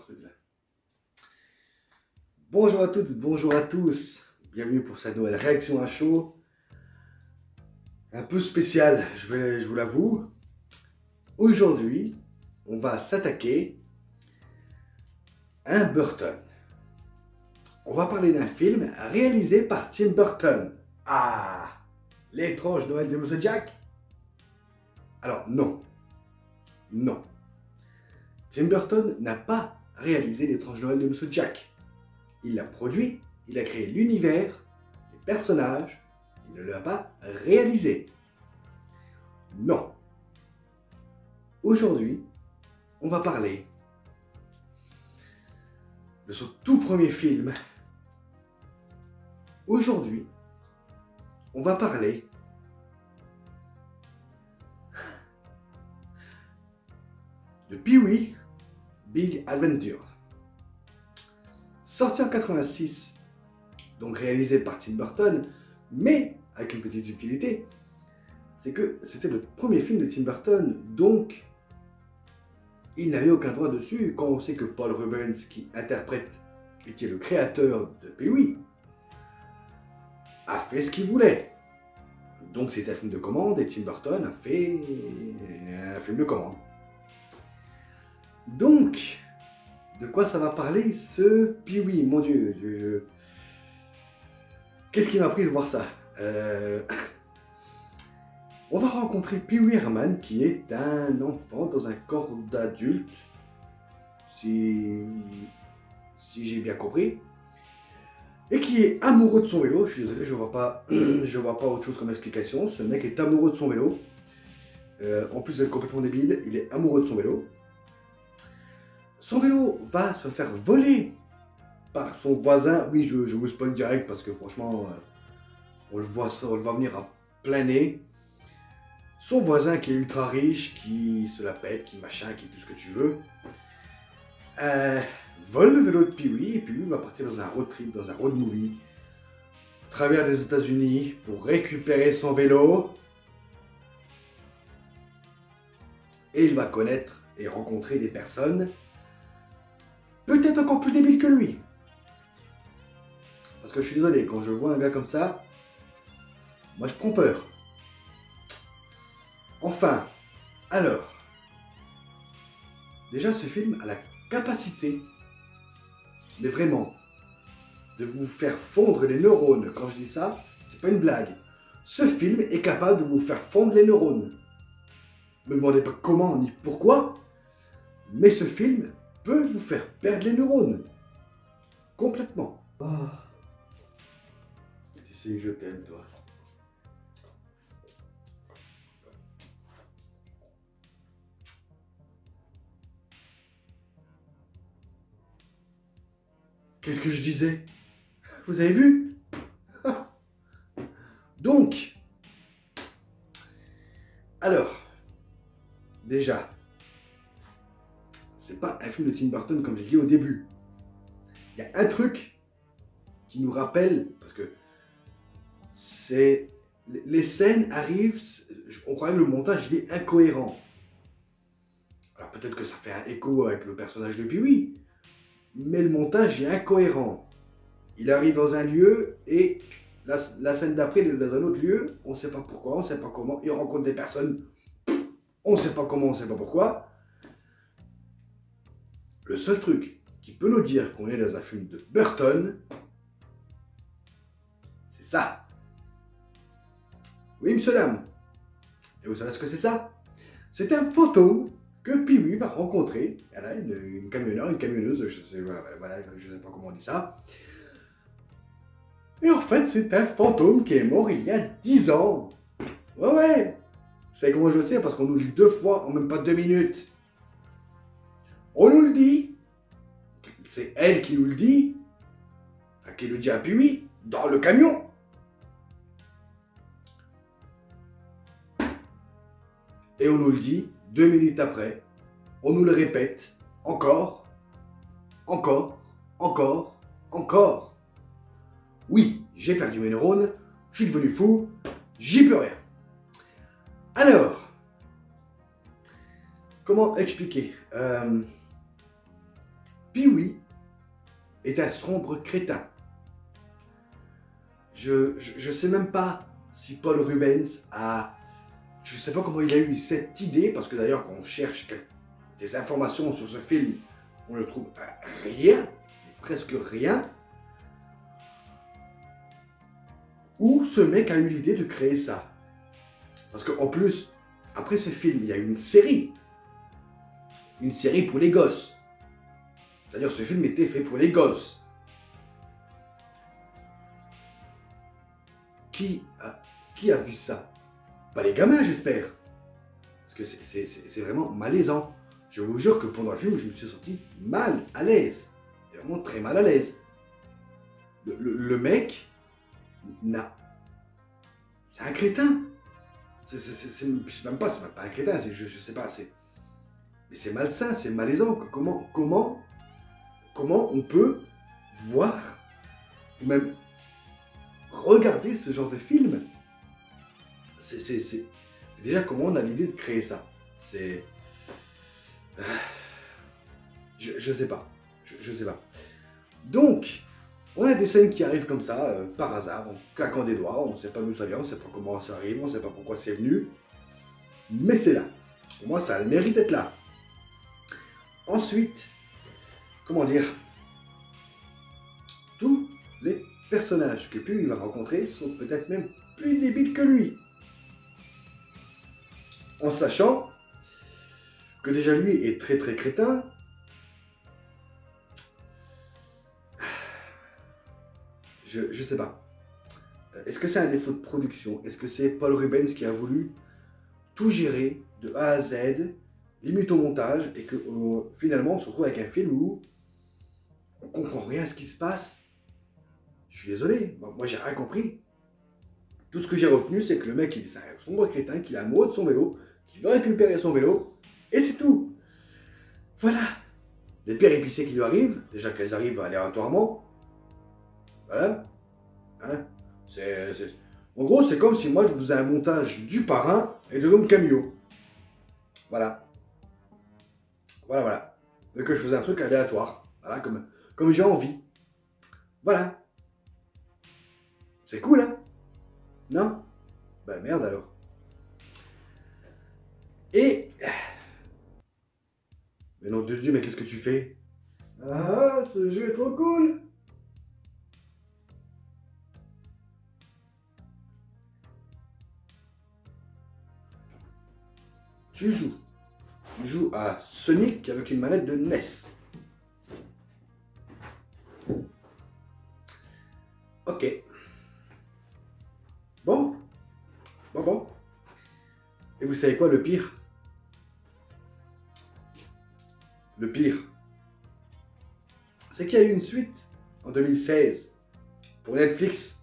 truc là. Bonjour à toutes, bonjour à tous. Bienvenue pour cette nouvelle réaction à chaud. Un peu spéciale, je vous l'avoue. Aujourd'hui, on va s'attaquer à un Burton. On va parler d'un film réalisé par Tim Burton. Ah, l'étrange Noël de Monsieur Jack. Alors non, non. Tim Burton n'a pas réalisé l'étrange Noël de Monsieur Jack. Il l'a produit, il a créé l'univers, les personnages, il ne l'a pas réalisé. Non. Aujourd'hui, on va parler de son tout premier film. Aujourd'hui, on va parler de Pee-wee Big Adventure. Sorti en 86, donc réalisé par Tim Burton, mais avec une petite subtilité, c'est que c'était le premier film de Tim Burton, donc il n'avait aucun droit dessus quand on sait que Paul Rubens, qui interprète et qui est le créateur de Pee-wee, a fait ce qu'il voulait. Donc c'est un film de commande et Tim Burton a fait un film de commande. Donc, de quoi ça va parler ce Pee-wee? Mon Dieu, qu'est-ce qui m'a pris de voir ça? On va rencontrer Pee-wee Herman, qui est un enfant dans un corps d'adulte, si j'ai bien compris, et qui est amoureux de son vélo. Je suis désolé, je vois pas autre chose comme explication. Ce mec est amoureux de son vélo. En plus d'être complètement débile, il est amoureux de son vélo. Son vélo va se faire voler par son voisin. Oui, je vous spoil direct parce que franchement, on le voit venir à plein nez. Son voisin qui est ultra riche, qui se la pète, qui machin, qui tout ce que tu veux, vole le vélo de Pee-wee et Pee-wee va partir dans un road trip, dans un road movie, à travers les États-Unis pour récupérer son vélo. Et il va connaître et rencontrer des personnes peut-être encore plus débiles que lui. Parce que je suis désolé, quand je vois un gars comme ça, moi je prends peur. Enfin, alors, déjà ce film a la capacité de vraiment de vous faire fondre les neurones. Quand je dis ça, c'est pas une blague. Ce film est capable de vous faire fondre les neurones. Ne me demandez pas comment ni pourquoi, mais ce film peut vous faire perdre les neurones. Complètement. Oh. Tu sais que je t'aime, toi. Qu'est-ce que je disais? Vous avez vu? Donc, alors, déjà, c'est pas un film de Tim Burton comme j'ai dit au début. Il y a un truc qui nous rappelle, parce que c'est... Les scènes arrivent, on croirait que le montage il est incohérent. Alors peut-être que ça fait un écho avec le personnage de Pee-wee, mais le montage est incohérent. Il arrive dans un lieu et la scène d'après, il est dans un autre lieu, on ne sait pas pourquoi, on ne sait pas comment, il rencontre des personnes, on ne sait pas comment, on ne sait pas pourquoi. Le seul truc qui peut nous dire qu'on est dans un film de Burton, c'est ça. Oui, monsieur dame. Et vous savez ce que c'est ça? C'est un fantôme que Pee-wee va rencontrer. Elle a une camionneur, une camionneuse, je sais, voilà, je sais pas comment on dit ça. Et en fait, c'est un fantôme qui est mort il y a 10 ans. Ouais. Vous savez comment je le sais? Parce qu'on nous le dit 2 fois en même pas 2 minutes. On nous le dit. C'est elle qui nous le dit. Enfin, qui le dit à Pee-wee, dans le camion. Et on nous le dit 2 minutes après. On nous le répète. Encore. Oui, j'ai perdu mes neurones. Je suis devenu fou. J'y peux rien. Alors, comment expliquer? Pee-wee c'est un sombre crétin. Je sais même pas si Paul Rubens a... Je sais pas comment il a eu cette idée, parce que d'ailleurs, quand on cherche des informations sur ce film, on ne trouve rien, presque rien. Où ce mec a eu l'idée de créer ça. Parce qu'en plus, après ce film, il y a eu une série. Une série pour les gosses. C'est-à-dire ce film était fait pour les gosses. Qui a vu ça? Pas les gamins, j'espère. Parce que c'est vraiment malaisant. Je vous jure que pendant le film, je me suis senti mal à l'aise. Vraiment très mal à l'aise. Le mec n'a... C'est un crétin. C'est même pas un crétin, je sais pas, mais c'est malsain, c'est malaisant. Comment on peut voir, ou même regarder ce genre de film? Déjà, comment on a l'idée de créer ça? Je sais pas. Je sais pas. Donc, on a des scènes qui arrivent comme ça, par hasard, en claquant des doigts, on ne sait pas d'où ça vient, on ne sait pas comment ça arrive, on ne sait pas pourquoi c'est venu, mais c'est là. Pour moi, ça a le mérite d'être là. Ensuite, comment dire, tous les personnages que Pee-wee va rencontrer sont peut-être même plus débiles que lui. En sachant que déjà lui est très très crétin. Je sais pas. Est-ce que c'est un défaut de production? Est-ce que c'est Paul Rubens qui a voulu tout gérer de A à Z, limite au montage, et que finalement on se retrouve avec un film où on comprend rien à ce qui se passe? Je suis désolé, moi j'ai rien compris. Tout ce que j'ai retenu, c'est que le mec, c'est un sombre crétin, qu'il a amoureux de son vélo, qu'il veut récupérer son vélo, et c'est tout. Voilà. Les péripéties qui lui arrivent, déjà qu'elles arrivent aléatoirement, voilà. Hein, en gros, c'est comme si moi je faisais un montage du parrain et de l'homme camio. Voilà. Voilà. Et que je faisais un truc aléatoire. Voilà, comme j'ai envie. Voilà. C'est cool, hein? Non? Bah merde alors. Et... Mais non de Dieu, mais qu'est-ce que tu fais? Ah, ce jeu est trop cool! Tu joues à Sonic avec une manette de NES. Ok. Bon. Et vous savez quoi, le pire? Le pire, c'est qu'il y a eu une suite en 2016 pour Netflix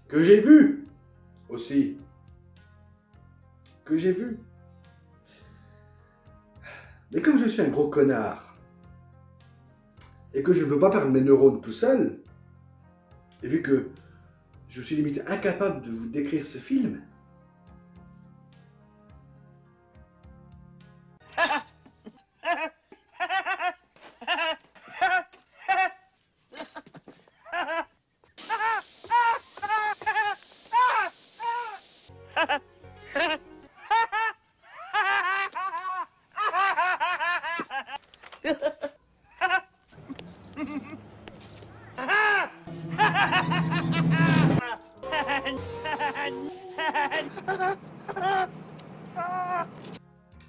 que j'ai vue aussi. Mais comme je suis un gros connard et que je ne veux pas perdre mes neurones tout seul, et vu que je suis limite incapable de vous décrire ce film,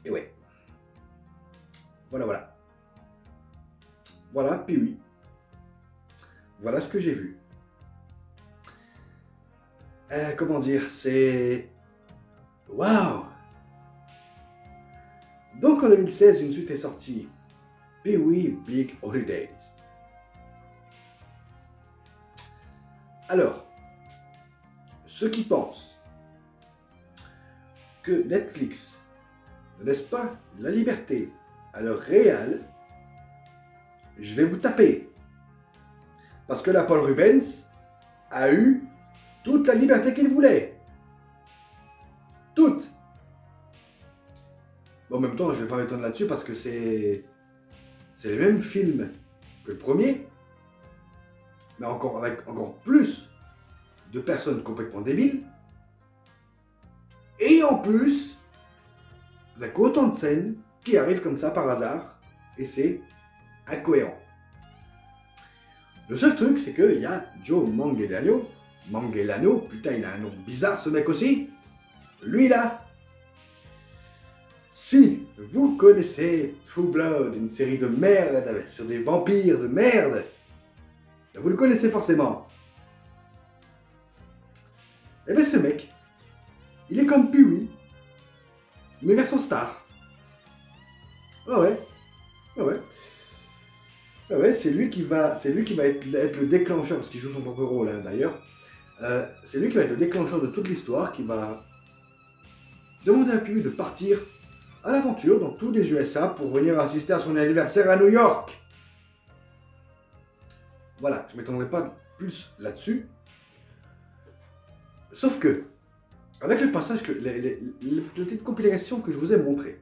et ouais, voilà. Voilà, puis oui. Voilà ce que j'ai vu. Comment dire, c'est... Waouh! Donc en 2016, une suite est sortie. Pee-wee Big Holidays. Alors, ceux qui pensent que Netflix ne laisse pas la liberté à leur réal, je vais vous taper. Parce que là, Paul Rubens a eu toute la liberté qu'il voulait. Toute. Bon, en même temps, je ne vais pas m'étendre là-dessus parce que c'est les mêmes films que le premier, mais avec encore plus de personnes complètement débiles, et en plus, avec autant de scènes qui arrivent comme ça par hasard, et c'est incohérent. Le seul truc, c'est qu'il y a Joe Manganiello, putain il a un nom bizarre ce mec aussi, lui là. Si vous connaissez True Blood, une série de merde sur des vampires de merde, vous le connaissez forcément. Et bien ce mec, il est comme Pee-wee, mais version star. Ah ouais, ah ouais. Ah ouais, c'est lui qui va être le déclencheur, parce qu'il joue son propre rôle hein, d'ailleurs. C'est lui qui va être le déclencheur de toute l'histoire, qui va demander à Pee-wee de partir à l'aventure dans tous les USA pour venir assister à son anniversaire à New York. Voilà, je ne m'étendrai pas plus là-dessus. Sauf que, avec le passage, la petite compilation que je vous ai montrée,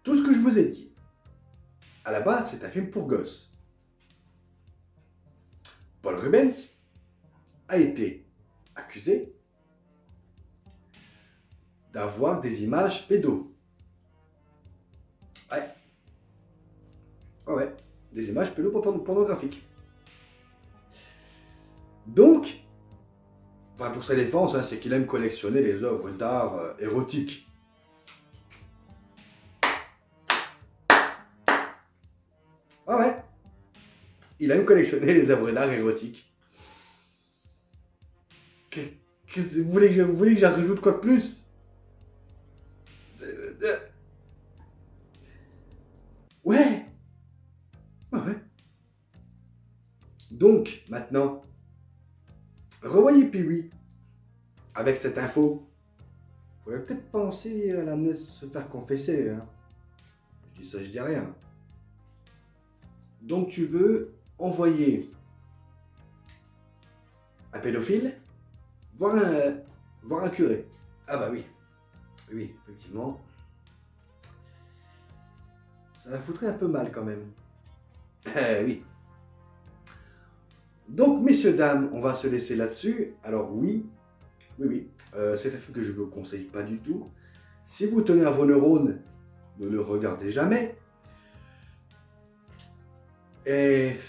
tout ce que je vous ai dit, à la base, c'est un film pour gosses. Paul Rubens a été accusé d'avoir des images pédos. Ouais. Ouais, des images pédopornographiques. Donc, enfin pour sa défense, hein, c'est qu'il aime collectionner les œuvres d'art érotiques. Ah ouais. Il aime collectionner les œuvres d'art érotiques. Vous voulez que j'en rajoute quoi de plus? Ouais. Ouais. Donc, maintenant, revoyez Pee-wee avec cette info. Vous pourrait peut-être penser à l'amener se faire confesser. Hein. Je dis ça, je dis rien. Donc tu veux envoyer un pédophile voir un curé. Ah bah oui. Oui, effectivement. Ça la foutrait un peu mal quand même. Oui. Donc, messieurs, dames, on va se laisser là-dessus. Alors oui, c'est un film que je ne vous conseille pas du tout. Si vous tenez à vos neurones, ne le regardez jamais. Et...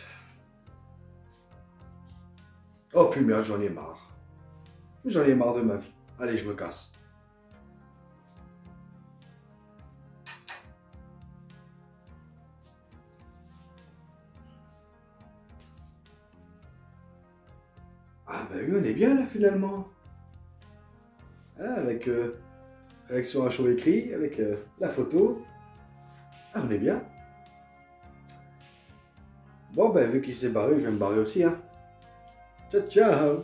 oh puis merde, j'en ai marre. J'en ai marre de ma vie. Allez, je me casse. Ah ben oui, on est bien là finalement. Hein, avec réaction à chaud écrit, avec la photo. Ah, on est bien. Bon ben vu qu'il s'est barré, je vais me barrer aussi. Hein. Ciao, ciao.